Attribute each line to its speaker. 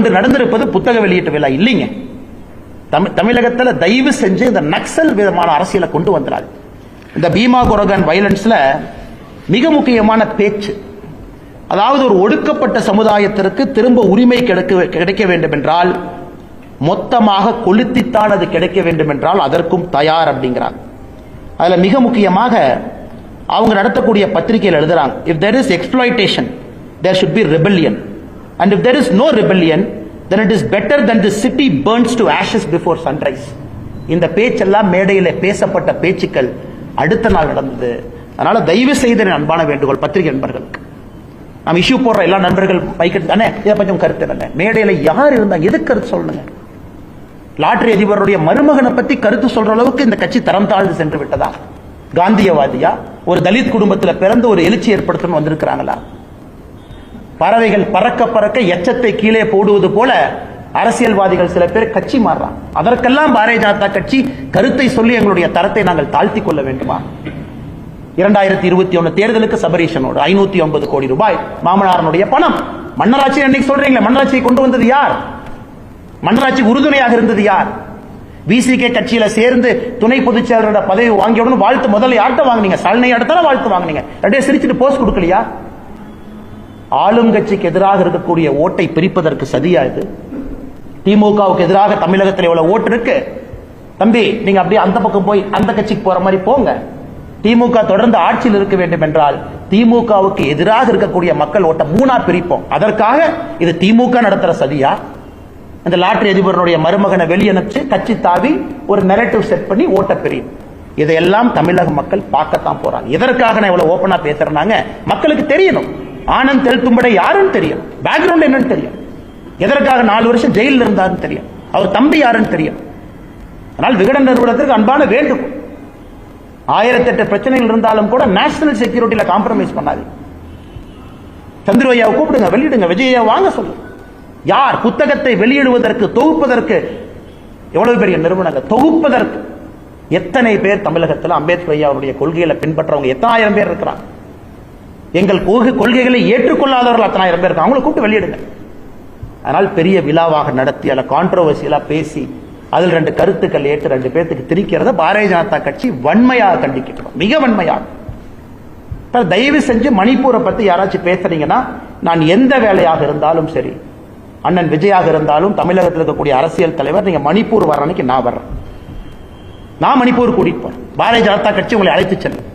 Speaker 1: அங்கு நடந்திருப்பது புத்தக வெளியீட்டு விழா இல்லைங்க. தமிழகத்தில் தயவு செஞ்சு இந்த நக்சல் விதமான அரசியலை கொண்டு வந்துடாது. இந்த பீமா கொரகன் வயலன்ஸ்ல மிக முக்கியமான பேச்சு, அதாவது ஒரு ஒடுக்கப்பட்ட சமுதாயத்திற்கு திரும்ப உரிமை கிடைக்க வேண்டும் என்றால் மொத்தமாக கொளுத்தித்தான் அது கிடைக்க வேண்டும் என்றால் அதற்கும் தயார் அப்படிங்கிறாங்க. அதுல மிக முக்கியமாக அவங்க நடத்தக்கூடிய பத்திரிகையில் எழுதுறாங்க, if there is exploitation there should be rebellion and if there is no rebellion then it is better than the city burns to ashes before sunrise. இந்த பேச்செல்லாம் மேடையில் பேசப்பட்ட பேச்சுக்கள் அடுத்த நாள் நடந்தது. அதனால தயவு செய்த அன்பான வேண்டுகோள் பத்திரிகை நண்பர்களுக்கு, நாம் இஷ்யூ போடுற எல்லா நண்பர்கள் பைக்கெட் தானே, இதை கொஞ்சம் கருத்து இல்லை. மேடையில் யார் இருந்தா எது கருத்து சொல்லுங்க. லாட்டரி அதிபருடைய மருமகனை பத்தி கருத்து சொல்ற அளவுக்கு இந்த கட்சி தரம் தாழ்ந்து சென்று விட்டதா? காந்தியவாதியா? ஒரு தலித் குடும்பத்தில் பிறந்து ஒரு எழுச்சி ஏற்படுத்தணும் வந்திருக்கிறாங்களா? பறவைகள் பறக்க பறக்க எச்சத்தை கீழே போடுவது போல அரசியல்வாதிகள் சில பேர் கட்சி மாறுறாங்க. அதற்கெல்லாம் பாரதிய ஜனதா கட்சி கருத்தை சொல்லி எங்களுடைய தரத்தை நாங்கள் தாழ்த்தி கொள்ள வேண்டுமா? 2021 தேர்தலுக்கு சபரீஷனோடு 509 கோடி ரூபாய் மாமனாரனுடைய பணம். மன்னராட்சி அன்னைக்கு சொல்றீங்களே, மன்னராட்சியை கொண்டு வந்தது யார்? மன்னராட்சி உறுதுணையாக இருந்தது யார்? விசிகே கட்சியில சேர்ந்து துணை பொதுச் செயலரோட பதவி வாங்கியவுடன் வாழ்த்து முதல்ல யார்கிட்ட வாங்கினீங்க? ஸ்டாலினை அடுத்தால வாழ்த்து வாங்கினீங்க. ரெண்டே சிரிச்சுட்டு போஸ்ட் கொடுக்கலையா? ஆளும் கட்சிக்கு எதிராக இருக்கக்கூடிய ஓட்டை பிரிப்பதற்கு சதியா இது? திமுகவுக்கு எதிராக தமிழகத்தில் எவ்வளவு ஓட்டு இருக்கு தம்பி, நீங்க அப்படியே அந்த பக்கம் போய் அந்த கட்சிக்கு போற மாதிரி போங்க. திமுக தொடர்ந்து ஆட்சியில் இருக்க வேண்டும் என்றால் திமுகவுக்கு எதிராக இருக்கக்கூடிய மக்கள் ஓட்ட மூணா பிரிப்போம். அதற்காக இது திமுக நடத்துற சதியா? இந்த லாட்டரி அதிபருடைய மருமகனை வெளியனுப்பிச்சு கட்சி தாவி ஒரு நெரேட்டிவ் செட் பண்ணி ஓட்ட பிரியும். இதையெல்லாம் தமிழக மக்கள் பார்க்கத்தான் போறாங்க. எதற்காக நான் இவ்வளவு ஓப்பனா பேசுறேன்னாங்க, மக்களுக்கு தெரியணும் ஆனந்த் தெல்தும்படை யாருன்னு தெரியும், பேக்ரவுண்ட் என்னன்னு தெரியும், எதற்காக 4 வருஷம் ஜெயிலில் இருந்தாருன்னு தெரியும், அவர் தம்பி யாருன்னு தெரியும். ஆனால் விகடன் நிறுவனத்திற்கு அன்பான வேண்டுகோள், 1008 பிரச்சனைகள் இருந்தாலும் கூட நேஷனல் செக்யூரிட்டியில காம்ப்ரமைஸ் பண்ணாது. சந்திரவையாவை கூப்பிடுங்க, வெளியிடுங்க, விஜயா வாங்க சொல்லு. யார் புத்தகத்தை வெளியிடுவதற்கு தொகுப்பதற்கு எவ்வளவு பெரிய நிறுவனங்கள், தொகுப்பதற்கு எத்தனை பேர் தமிழகத்தில் அம்பேத்கர் ஐயாவுடைய கொள்கைகளை பின்பற்றவங்க எத்தனை ஆயிரம் பேர் இருக்கிறாங்க. எங்கள் கொள்கைகளை ஏற்றுக்கொள்ளாதவர்கள் அத்தனை ஆயிரம் பேர் இருக்காங்க. அவங்களை கூப்பிட்டு வெளியிடுங்க. அதனால் பெரிய விழாவாக நடத்தி அல்ல கான்ட்ரோவர்சியலா பேசி அதில் 2 கருத்துக்கள் ஏற்று 2 பேருக்கு திரிக்கிறத பாரதிய ஜனதா கட்சி வன்மையாக கண்டிக்கிறோம், மிக வன்மையாக. தயவு செஞ்சு மணிப்பூரை பத்தி யாராச்சும் பேசுறீங்கன்னா, நான் எந்த வேலையாக இருந்தாலும் சரி, அண்ணன் விஜயாக இருந்தாலும் தமிழகத்தில் இருக்கக்கூடிய அரசியல் தலைவர், நீங்க மணிப்பூர் வர அன்னைக்கு நான் வர்றேன், நான் மணிப்பூர் கூட்டிட்டு போறேன். பாரதிய ஜனதா கட்சி உங்களை அழைத்து செல்லும்.